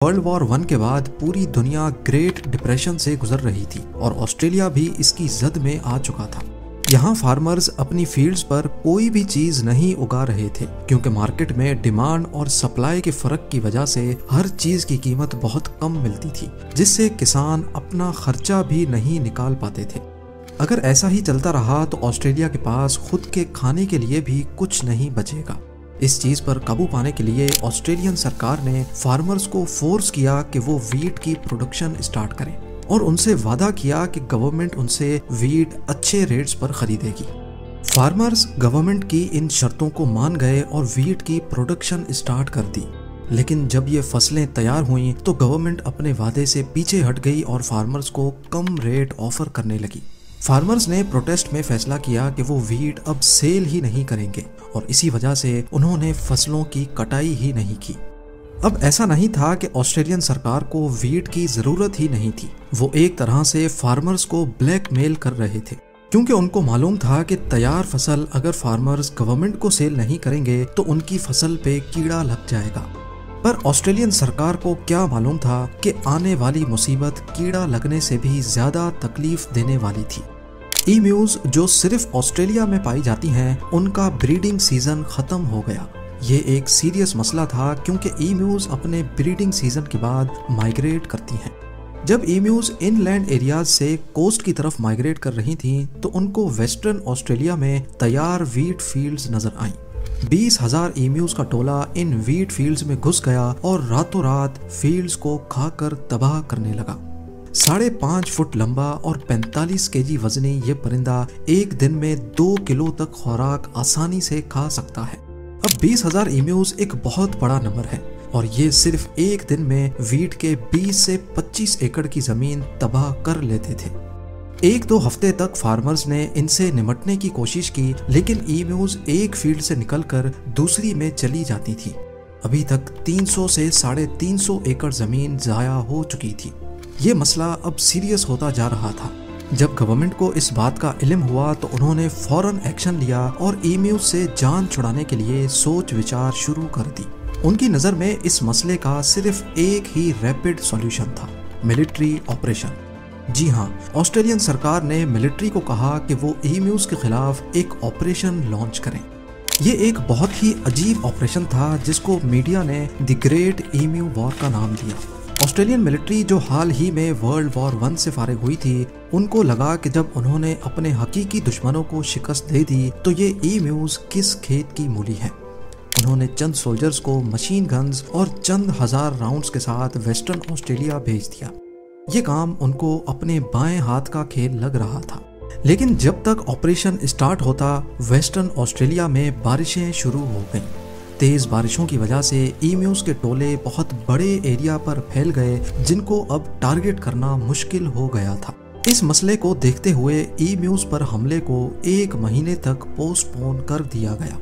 World war one के बाद पूरी दुनिया ग्रेट डिप्रेशन से गुजर रही थी और ऑस्ट्रेलिया भी इसकी जद में आ चुका था। यहाँ फार्मर्स अपनी फील्ड्स पर कोई भी चीज नहीं उगा रहे थे क्योंकि मार्केट में डिमांड और सप्लाई के फर्क की वजह से हर चीज की कीमत बहुत कम मिलती थी, जिससे किसान अपना खर्चा भी नहीं निकाल पाते थे। अगर ऐसा ही चलता रहा तो ऑस्ट्रेलिया के पास खुद के खाने के लिए भी कुछ नहीं बचेगा। इस चीज पर काबू पाने के लिए ऑस्ट्रेलियन सरकार ने फार्मर्स को फोर्स किया कि वो वीट की प्रोडक्शन स्टार्ट करें और उनसे वादा किया कि गवर्नमेंट उनसे वीट अच्छे रेट्स पर खरीदेगी। फार्मर्स गवर्नमेंट की इन शर्तों को मान गए और वीट की प्रोडक्शन स्टार्ट कर दी। लेकिन जब ये फसलें तैयार हुईं तो गवर्नमेंट अपने वादे से पीछे हट गई और फार्मर्स को कम रेट ऑफर करने लगी। फार्मर्स ने प्रोटेस्ट में फैसला किया कि वो वीट अब सेल ही नहीं करेंगे और इसी वजह से उन्होंने फसलों की कटाई ही नहीं की। अब ऐसा नहीं था कि ऑस्ट्रेलियन सरकार को वीट की जरूरत ही नहीं थी, वो एक तरह से फार्मर्स को ब्लैकमेल कर रहे थे क्योंकि उनको मालूम था कि तैयार फसल अगर फार्मर्स गवर्नमेंट को सेल नहीं करेंगे तो उनकी फसल पे कीड़ा लग जाएगा। पर ऑस्ट्रेलियन सरकार को क्या मालूम था कि आने वाली मुसीबत कीड़ा लगने से भी ज्यादा तकलीफ देने वाली थी। ईम्यूज जो सिर्फ ऑस्ट्रेलिया में पाई जाती हैं, उनका ब्रीडिंग सीजन खत्म हो गया। ये एक सीरियस मसला था क्योंकि ईम्यूज अपने ब्रीडिंग सीजन के बाद माइग्रेट करती हैं। जब ईम्यूज इनलैंड एरियाज से कोस्ट की तरफ माइग्रेट कर रही थीं, तो उनको वेस्टर्न ऑस्ट्रेलिया में तैयार वीट फील्ड्स नजर आईं। 20,000 ईम्यूज का टोला इन वीट फील्ड्स में घुस गया और रातों रात फील्ड्स को खाकर तबाह करने लगा। 5.5 फुट लंबा और 45 केजी वजनी ये परिंदा एक दिन में 2 किलो तक खुराक आसानी से खा सकता है। अब 20,000 ईम्यूज एक बहुत बड़ा नंबर है और ये सिर्फ एक दिन में वीट के 20 से 25 एकड़ की जमीन तबाह कर लेते थे। 1-2 हफ्ते तक फार्मर्स ने इनसे निपटने की कोशिश की, लेकिन ईम्यूज एक फील्ड से निकलकर दूसरी में चली जाती थी। अभी तक 300 से 350 एकड़ जमीन जाया हो चुकी थी। ये मसला अब सीरियस होता जा रहा था। जब गवर्नमेंट को इस बात का इल्म हुआ तो उन्होंने फौरन एक्शन लिया और ईम्यूज से जान छुड़ाने के लिए सोच विचार शुरू कर दी। उनकी नज़र में इस मसले का सिर्फ एक ही रैपिड सॉल्यूशन था, मिलिट्री ऑपरेशन। जी हाँ, ऑस्ट्रेलियन सरकार ने मिलिट्री को कहा कि वो ईम्यूज के खिलाफ एक ऑपरेशन लॉन्च करें। ये एक बहुत ही अजीब ऑपरेशन था जिसको मीडिया ने द ग्रेट ईम्यू वॉर का नाम दिया। ऑस्ट्रेलियन मिलिट्री जो हाल ही में वर्ल्ड वॉर वन से फारिग हुई थी, उनको लगा कि जब उन्होंने अपने हकीकी दुश्मनों को शिकस्त दे दी तो ये ईम्यूज किस खेत की मूली है। उन्होंने चंद सोल्जर्स को मशीन गन्स और चंद हजार राउंड्स के साथ वेस्टर्न ऑस्ट्रेलिया भेज दिया। ये काम उनको अपने बाएं हाथ का खेल लग रहा था। लेकिन जब तक ऑपरेशन स्टार्ट होता, वेस्टर्न ऑस्ट्रेलिया में बारिशें शुरू हो गईं। तेज बारिशों की वजह से ईम्यूज के टोले बहुत बड़े एरिया पर फैल गए, जिनको अब टारगेट करना मुश्किल हो गया था। इस मसले को देखते हुए ईम्यूज पर हमले को 1 महीने तक पोस्टपोन कर दिया गया।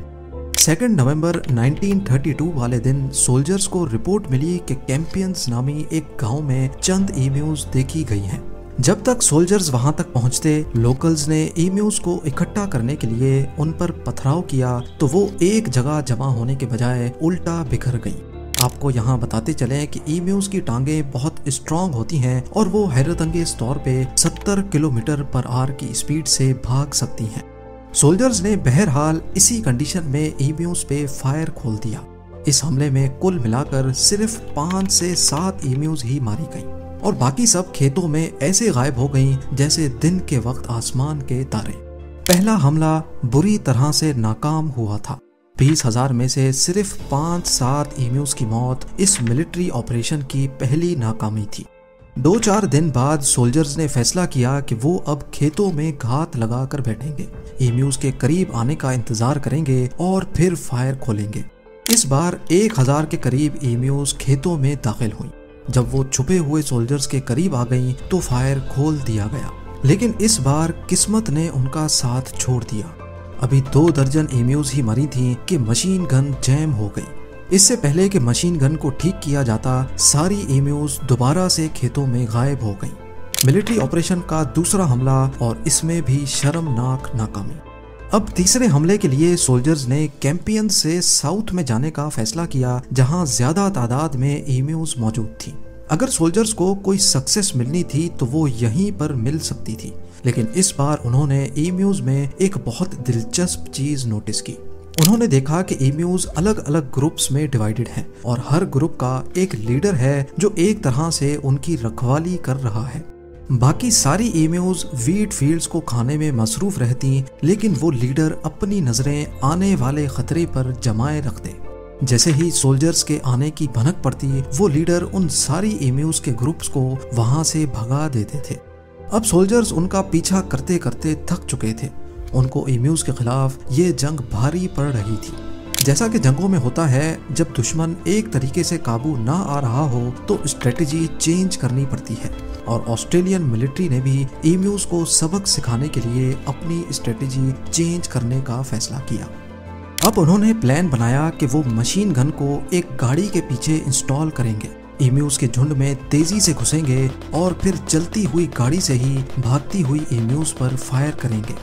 2 नवंबर 1932 वाले दिन सोल्जर्स को रिपोर्ट मिली कि कैंपियंस नामी एक गांव में चंद ईम्यूज देखी गई हैं। जब तक सोल्जर्स वहां तक पहुंचते, लोकल्स ने ईम्यूज को इकट्ठा करने के लिए उन पर पथराव किया तो वो एक जगह जमा होने के बजाय उल्टा बिखर गई। आपको यहाँ बताते चलें कि ईम्यूज की टांगें बहुत स्ट्रॉन्ग होती हैं और वो हैरतअंगेज तौर पे 70 किलोमीटर पर आवर की स्पीड से भाग सकती हैं। सोल्जर्स ने बहरहाल इसी कंडीशन में ईम्यूज पे फायर खोल दिया। इस हमले में कुल मिलाकर सिर्फ 5 से 7 ईम्यूज ही मारी गईं और बाकी सब खेतों में ऐसे गायब हो गईं जैसे दिन के वक्त आसमान के तारे। पहला हमला बुरी तरह से नाकाम हुआ था। 20,000 में से सिर्फ 5-7 ईम्यूज की मौत इस मिलिट्री ऑपरेशन की पहली नाकामी थी। 2-4 दिन बाद सोल्जर्स ने फैसला किया कि वो अब खेतों में घात लगा कर बैठेंगे, ईम्यूज के करीब आने का इंतजार करेंगे और फिर फायर खोलेंगे। इस बार 1,000 के करीब ईम्यूज खेतों में दाखिल हुई। जब वो छुपे हुए सोल्जर्स के करीब आ गईं तो फायर खोल दिया गया, लेकिन इस बार किस्मत ने उनका साथ छोड़ दिया। अभी 2 दर्जन ईम्यूज ही मरी थीं कि मशीन गन जैम हो गई। इससे पहले कि मशीन गन को ठीक किया जाता, सारी ईम्यूज दोबारा से खेतों में गायब हो गईं। मिलिट्री ऑपरेशन का दूसरा हमला और इसमें भी शर्मनाक नाकामी। اب تیسرے حملے کے لیے سولجرز نے کیمپین سے ساؤتھ میں جانے کا فیصلہ کیا جہاں زیادہ تعداد میں ایمیوز موجود تھی۔ اگر سولجرز کو کوئی سکسیس ملنی تھی تو وہ یہیں پر مل سکتی تھی، لیکن اس بار انہوں نے ایمیوز میں ایک بہت دلچسپ چیز نوٹس کی۔ انہوں نے دیکھا کہ ایمیوز الگ الگ گروپس میں ڈیوائیڈڈ ہیں اور ہر گروپ کا ایک لیڈر ہے جو ایک طرح سے ان کی رکھوالی کر رہا ہے۔ باقی ساری ایمیوز ویٹ فیلڈز کو کھانے میں مصروف رہتی، لیکن وہ لیڈر اپنی نظریں آنے والے خطرے پر جمائے رکھتے۔ جیسے ہی سولجرز کے آنے کی بھنک پڑتی، وہ لیڈر ان ساری ایمیوز کے گروپس کو وہاں سے بھگا دیتے تھے۔ اب سولجرز ان کا پیچھا کرتے کرتے تھک چکے تھے۔ ان کو ایمیوز کے خلاف یہ جنگ بھاری پڑ رہی تھی۔ جیسا کہ جنگوں میں ہوتا ہے، جب دشمن ایک طریقے سے قابو نہ آ رہا ہو تو اسٹریٹجی چینج کرنی پڑتی ہے، اور آسٹریلین ملٹری نے بھی ایمیوز کو سبق سکھانے کے لیے اپنی اسٹریٹجی چینج کرنے کا فیصلہ کیا۔ اب انہوں نے پلان بنایا کہ وہ مشین گن کو ایک گاڑی کے پیچھے انسٹال کریں گے، ایمیوز کے جھنڈ میں تیزی سے گھسیں گے اور پھر چلتی ہوئی گاڑی سے ہی بھاگتی ہوئی ایمیوز پر فائر کریں گے۔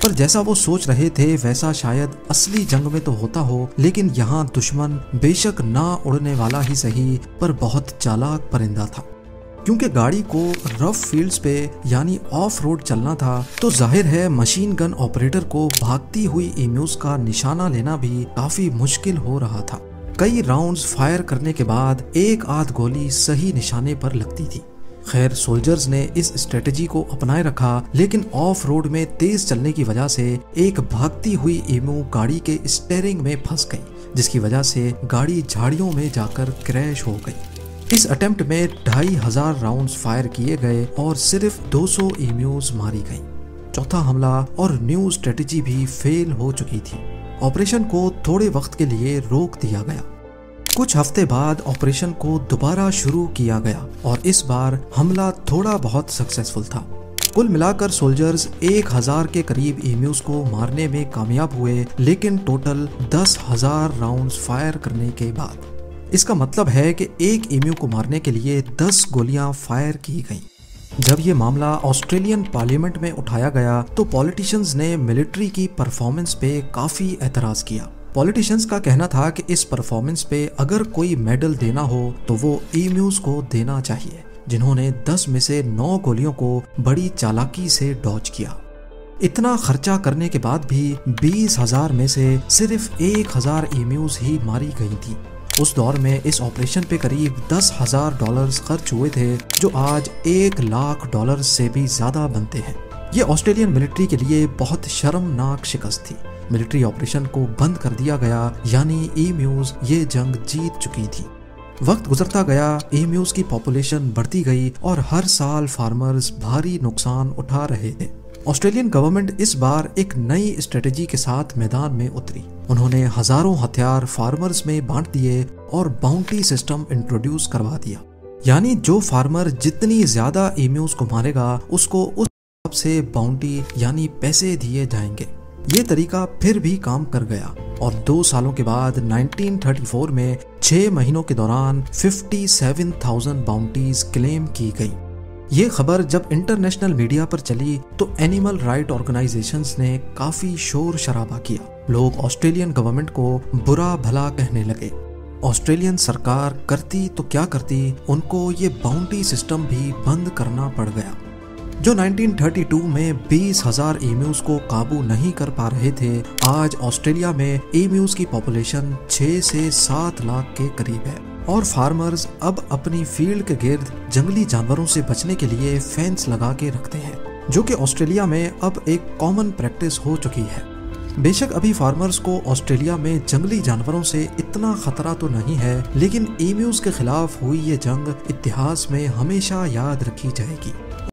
پر جیسا وہ سوچ رہے تھے ویسا شاید اصلی جنگ میں تو ہوتا ہو، لیکن یہاں دشمن بے شک نہ اڑنے والا ہی صحیح پر بہت چالاک پرندہ تھا۔ کیونکہ گاڑی کو رف فیلڈز پہ یعنی آف روڈ چلنا تھا، تو ظاہر ہے مشین گن آپریٹر کو بھاگتی ہوئی ایمیوز کا نشانہ لینا بھی کافی مشکل ہو رہا تھا۔ کئی راؤنڈز فائر کرنے کے بعد ایک آدھ گولی صحیح نشانے پر لگتی تھی۔ خیر، سولجرز نے اس اسٹریٹجی کو اپنائے رکھا، لیکن آف روڈ میں تیز چلنے کی وجہ سے ایک بھاگتی ہوئی ایمیو گاڑی کے اسٹیئرنگ میں پھنس گئی، جس کی وجہ سے گاڑی جھاڑیوں میں جا کر کریش ہو گئی۔ اس اٹیمپٹ میں 2500 راؤنڈز فائر کیے گئے اور صرف 200 ایمیوز ماری گئیں۔ چوتھا حملہ اور نیو اسٹریٹجی بھی فیل ہو چکی تھی۔ آپریشن کو تھوڑے وقت کے لیے روک دیا گیا۔ کچھ ہفتے بعد آپریشن کو دوبارہ شروع کیا گیا اور اس بار حملہ تھوڑا بہت سکسیسفل تھا۔ کل ملا کر سولجرز 1000 کے قریب ایمیوز کو مارنے میں کامیاب ہوئے، لیکن ٹوٹل 10,000 راؤنڈز فائر کرنے کے بعد۔ اس کا مطلب ہے کہ ایک ایمیو کو مارنے کے لیے 10 گولیاں فائر کی گئیں۔ جب یہ معاملہ آسٹریلین پارلیمنٹ میں اٹھایا گیا تو پولیٹیشنز نے ملٹری کی پرفارمنس پہ کافی اعتراض کیا۔ پولیٹیشنز کا کہنا تھا کہ اس پرفارمنس پہ اگر کوئی میڈل دینا ہو تو وہ ایمیوز کو دینا چاہیے، جنہوں نے 10 میں سے 9 گولیوں کو بڑی چالاکی سے ڈاج کیا۔ اتنا خرچہ کرنے کے بعد بھی 20,000 میں سے صرف 1,000 ایمیوز ہی ماری گئی تھی۔ اس دور میں اس آپریشن پہ قریب $10,000 خرچ ہوئے تھے، جو آج $100,000 سے بھی زیادہ بنتے ہیں۔ یہ آسٹریلین ملٹری کے لیے بہت شرمناک شکست تھی۔ ملٹری آپریشن کو بند کر دیا گیا، یعنی ایمیوز یہ جنگ جیت چکی تھی۔ وقت گزرتا گیا، ایمیوز کی پاپولیشن بڑھتی گئی اور ہر سال فارمرز بھاری نقصان اٹھا رہے تھے۔ آسٹریلین گورنمنٹ اس بار ایک نئی اسٹریٹجی کے ساتھ میدان میں اتری۔ انہوں نے ہزاروں ہتھیار فارمرز میں بانٹ دیے اور باؤنٹی سسٹم انٹروڈیوس کروا دیا، یعنی جو فارمر جتنی زیادہ ایمیوز کو مارے گا اس کو اس حساب سے باؤنٹی یعنی پیسے دیے جائیں گے۔ یہ طریقہ پھر بھی کام کر گیا اور 2 سالوں کے بعد 1934 میں 6 مہینوں کے دوران 57,000 باؤنٹیز کلیم کی گئی۔ یہ خبر جب انٹرنیشنل میڈیا پر چلی تو اینیمل رائٹ آرگنائزیشنز نے کافی شور شرابہ کیا۔ لوگ آسٹریلین گورنمنٹ کو برا بھلا کہنے لگے۔ آسٹریلین سرکار کرتی تو کیا کرتی، ان کو یہ باؤنٹی سسٹم بھی بند کرنا پڑ گیا۔ جو 1932 میں 20,000 ایمیوز کو قابو نہیں کر پا رہے تھے، آج آسٹریلیا میں ایمیوز کی پاپولیشن 6 سے 7 لاکھ کے قریب ہے، اور فارمرز اب اپنی فیلڈ کے گرد جنگلی جانوروں سے بچنے کے لیے فینس لگا کے رکھتے ہیں، جو کہ آسٹریلیا میں اب ایک کامن پریکٹس ہو چکی ہے۔ بے شک ابھی فارمرز کو آسٹریلیا میں جنگلی جانوروں سے اتنا خطرہ تو نہیں ہے، لیکن ایمیوز کے خلاف ہوئی یہ جنگ اتہاس میں ہمیشہ یاد رکھی جائے گی۔